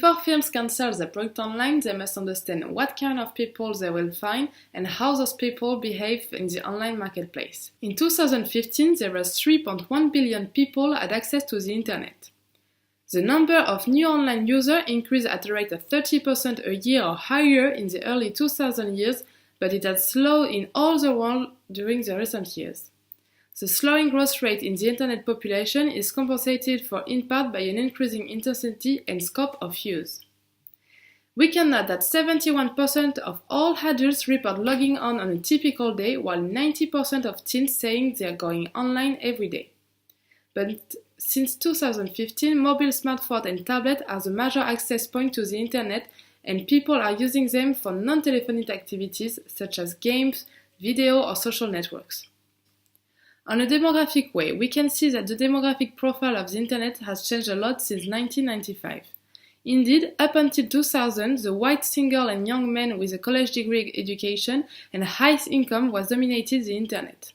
Before firms can sell their product online, they must understand what kind of people they will find and how those people behave in the online marketplace. In 2015, there were 3.1 billion people had access to the internet. The number of new online users increased at a rate of 30% a year or higher in the early 2000 years, but it has slowed in all the world during the recent years. The slowing growth rate in the internet population is compensated for in part by an increasing intensity and scope of use. We can note that 71% of all adults report logging on a typical day, while 90% of teens saying they are going online every day. But since 2015, mobile smartphones and tablets are the major access point to the internet, and people are using them for non-telephonic activities such as games, video, or social networks. On a demographic way, we can see that the demographic profile of the internet has changed a lot since 1995. Indeed, up until 2000, the white single and young man with a college degree education and high income was dominated the internet.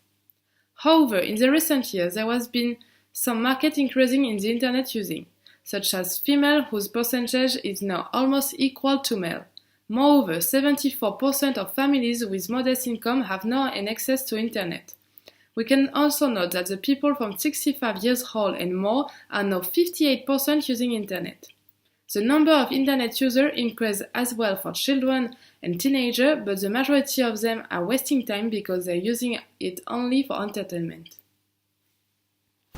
However, in the recent years, there has been some market increasing in the internet using, such as female whose percentage is now almost equal to male. Moreover, 74% of families with modest income have now an access to internet. We can also note that the people from 65 years old and more are now 58% using internet. The number of internet users increased as well for children and teenagers, but the majority of them are wasting time because they're using it only for entertainment.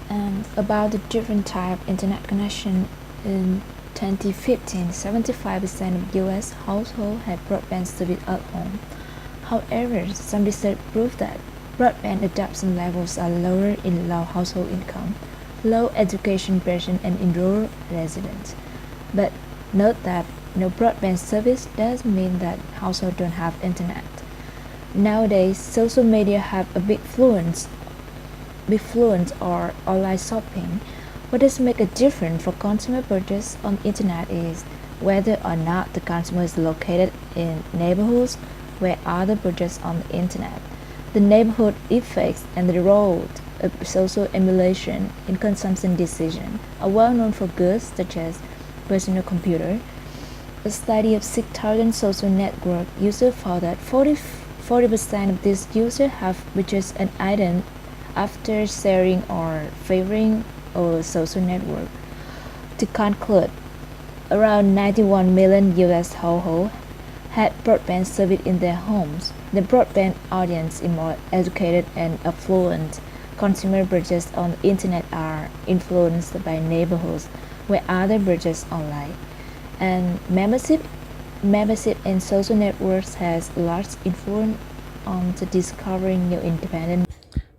And about the different type of internet connection, in 2015, 75% of US households had broadband service at home. However, some research proved that broadband adoption levels are lower in low household income, low education bracket, and in rural residents. But note that no broadband service does mean that households don't have internet. Nowadays, social media have a big influence or online shopping. What does make a difference for consumer purchase on internet is whether or not the consumer is located in neighborhoods where other purchase on the internet. The neighborhood effects and the role of social emulation in consumption decision are well known for goods such as personal computer. A study of 6,000 social network users found that 40% of these users have purchased an item after sharing or favoring a social network. To conclude, around 91 million US households had broadband service in their homes. The broadband audience is more educated and affluent. Consumer purchases on the internet are influenced by neighborhoods where others purchase online. And membership in social networks has large influence on the discovering new independent.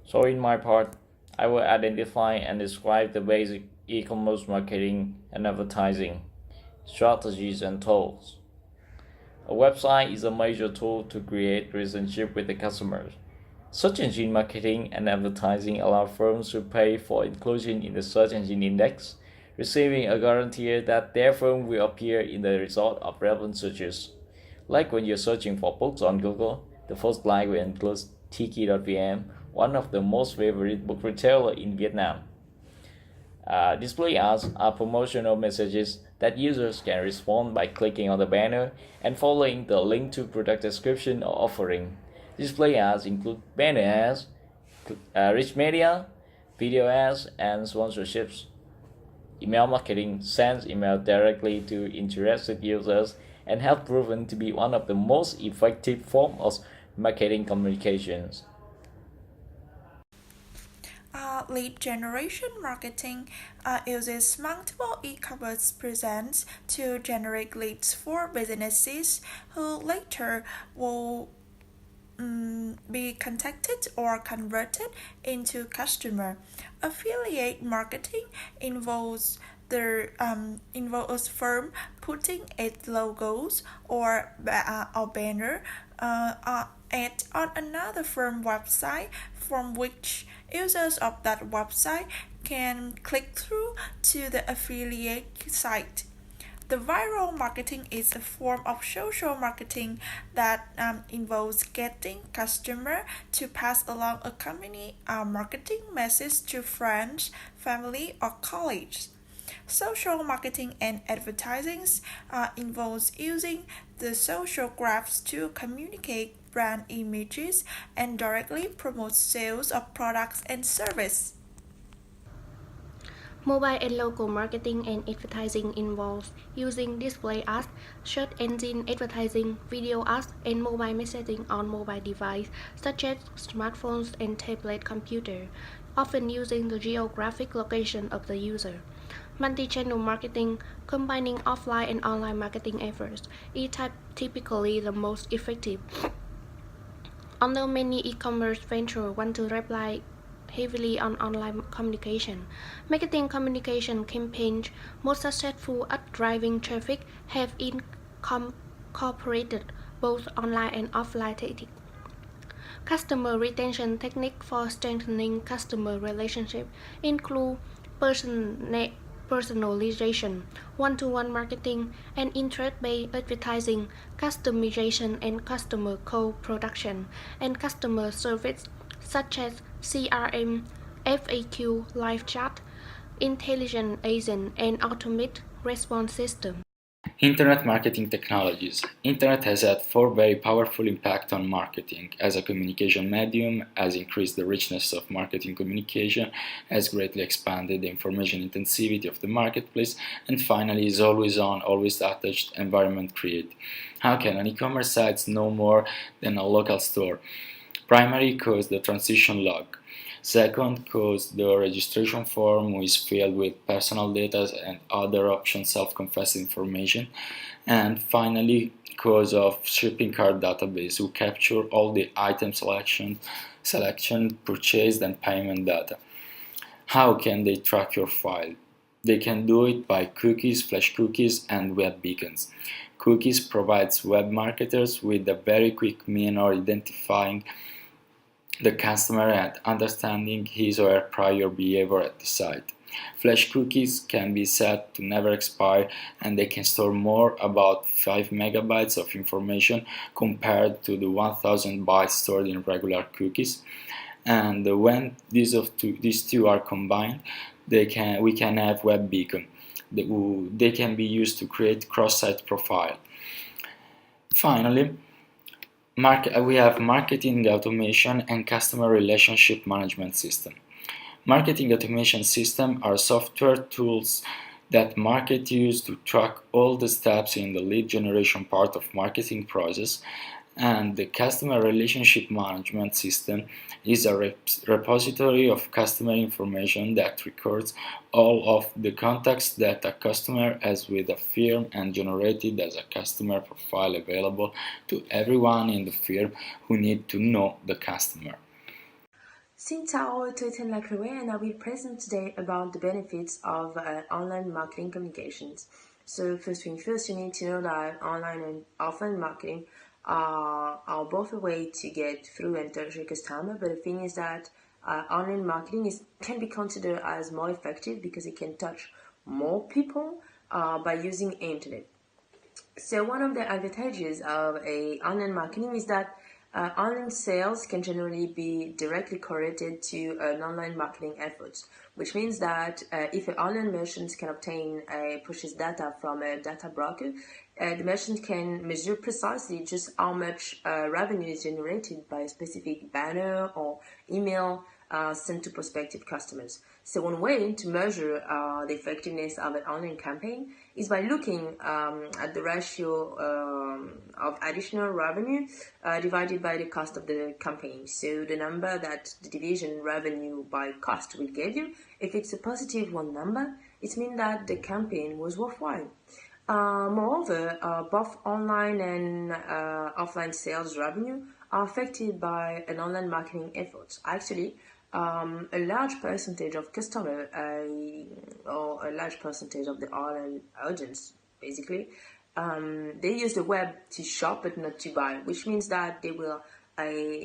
So in my part, I will identify and describe the basic e-commerce marketing and advertising strategies and tools. A website is a major tool to create relationship with the customers. Search engine marketing and advertising allow firms to pay for inclusion in the search engine index, receiving a guarantee that their firm will appear in the result of relevant searches. Like when you're searching for books on Google, the first line will include Tiki.vn, one of the most favorite book retailers in Vietnam. Display ads are promotional messages that users can respond by clicking on the banner and following the link to product description or offering. Display ads include banner ads, rich media, video ads, and sponsorships. Email marketing sends email directly to interested users and has proven to be one of the most effective forms of marketing communications. Lead generation marketing uses multiple e-commerce presence to generate leads for businesses who later will be contacted or converted into customer. Affiliate marketing involves firm putting its logos or banner ad on another firm website from which users of that website can click through to the affiliate site. The viral marketing is a form of social marketing that involves getting customers to pass along a company marketing message to friends, family, or colleagues. Social marketing and advertising involves using the social graphs to communicate brand images and directly promote sales of products and services. Mobile and local marketing and advertising involves using display ads, search engine advertising, video ads, and mobile messaging on mobile devices such as smartphones and tablet computers, often using the geographic location of the user. Multi-channel marketing, combining offline and online marketing efforts, is typically the most effective. Although many e-commerce ventures want to rely heavily on online communication, marketing communication campaigns most successful at driving traffic have incorporated both online and offline tactics. Customer retention techniques for strengthening customer relationships include personalization, one-to-one marketing, and interest-based advertising, customization and customer co-production, and customer service such as CRM, FAQ, live chat, intelligent agent, and automated response system. Internet marketing technologies. Internet has had 4 very powerful impacts on marketing. As a communication medium, has increased the richness of marketing communication, has greatly expanded the information intensivity of the marketplace, and finally is always on, always attached environment create. How can an e-commerce site know more than a local store? Primary cause the transition log. Second, cause the registration form is filled with personal data and other option self-confessed information. And finally, cause of shipping cart database who capture all the item selection, purchased and payment data. How can they track your file? They can do it by cookies, flash cookies, and web beacons. Cookies provides web marketers with a very quick mean of identifying the customer and understanding his or her prior behavior at the site. Flash cookies can be set to never expire and they can store more about 5 megabytes of information compared to the 1000 bytes stored in regular cookies. And when these two are combined, we can have web beacon. They can be used to create cross-site profile. Finally, we have marketing automation and customer relationship management system. Marketing automation systems are software tools that marketers use to track all the steps in the lead generation part of marketing process, and the customer relationship management system is a repository of customer information that records all of the contacts that a customer has with a firm and generated as a customer profile available to everyone in the firm who need to know the customer. Xin chào, tôi tên là Chloe and I will present today about the benefits of online marketing communications. So first thing first, you need to know that online and offline marketing are both a way to get through and touch your customer, but the thing is that online marketing can be considered as more effective because it can touch more people by using internet. So one of the advantages of online marketing is that online sales can generally be directly correlated to an online marketing effort, which means that if an online merchant can obtain purchase data from a data broker, the merchant can measure precisely just how much revenue is generated by a specific banner or email sent to prospective customers. So one way to measure the effectiveness of an online campaign is by looking at the ratio of additional revenue divided by the cost of the campaign. So the number that the division revenue by cost will give you, if it's a positive one number, it means that the campaign was worthwhile. Moreover, both online and offline sales revenue are affected by an online marketing efforts. Actually, a large percentage of customers or a large percentage of the online audience, basically, they use the web to shop but not to buy, which means that they will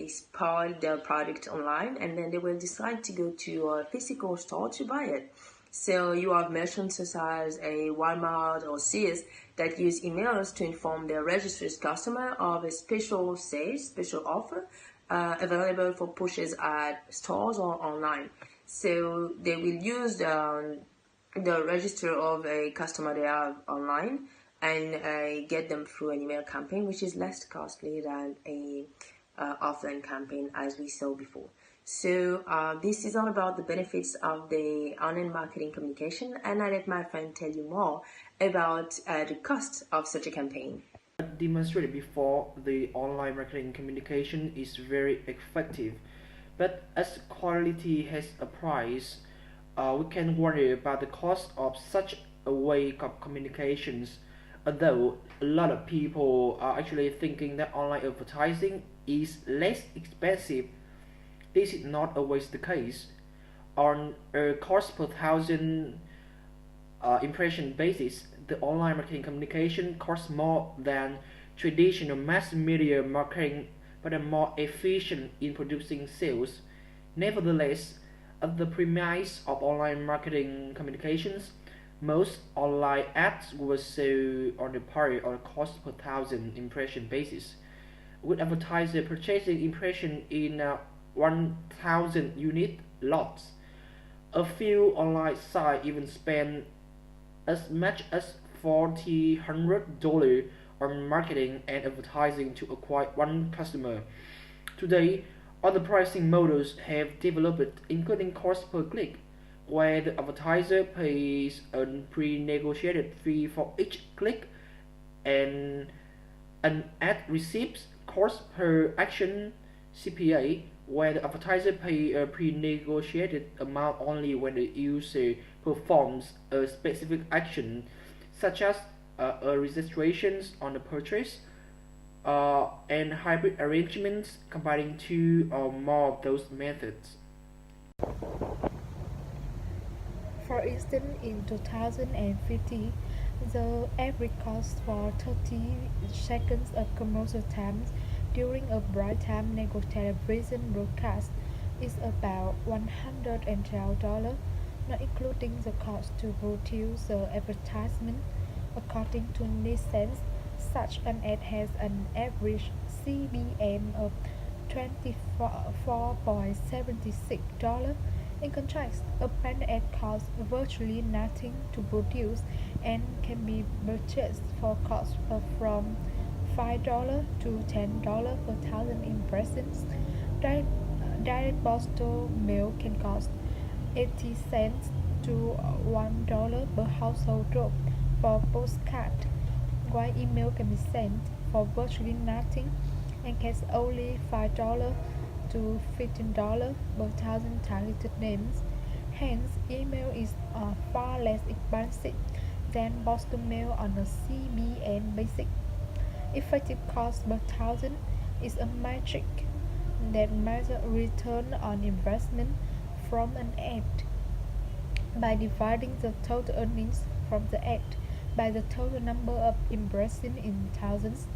spoil their product online and then they will decide to go to a physical store to buy it. So you have merchants such as a Walmart or Sears that use emails to inform their registered customer of a special offer available for purchase at stores or online. So they will use the register of a customer they have online and get them through an email campaign, which is less costly than a offline campaign, as we saw before. So this is all about the benefits of the online marketing communication, and I let my friend tell you more about the cost of such a campaign. Demonstrated before, the online marketing communication is very effective, but as quality has a price, we can worry about the cost of such a way of communications. Although a lot of people are actually thinking that online advertising is less expensive, this is not always the case. On a cost per thousand impression basis, the online marketing communication costs more than traditional mass media marketing but are more efficient in producing sales. Nevertheless, at the premise of online marketing communications, most online ads were sold on the par or cost per thousand impression basis, with advertiser purchasing impression in 1,000 unit lots. A few online sites even spend as much as $4,000 on marketing and advertising to acquire one customer. Today, other pricing models have developed, including cost per click, where the advertiser pays a pre-negotiated fee for each click, and an ad receives cost per action (CPA), where the advertiser pays a pre-negotiated amount only when the user performs a specific action, such as a registration on the purchase, and hybrid arrangements combining two or more of those methods. For instance, in 2050, the average cost for 30 seconds of commercial time during a bright time network television broadcast is about $112, not including the cost to produce the advertisement. According to Nielsen, such an ad has an average CPM of $24.76. In contrast, a brand ad costs virtually nothing to produce and can be purchased for costs from $5 to $10 per thousand impressions. Direct postal mail can cost 80 cents to $1 per household drop for postcard, while email can be sent for virtually nothing and costs only $5 to $15 per thousand targeted names. Hence, email is far less expensive than postal mail on a CBM basis. Effective cost per thousand is a metric that measures return on investment from an ad by dividing the total earnings from the ad by the total number of impressions in thousands.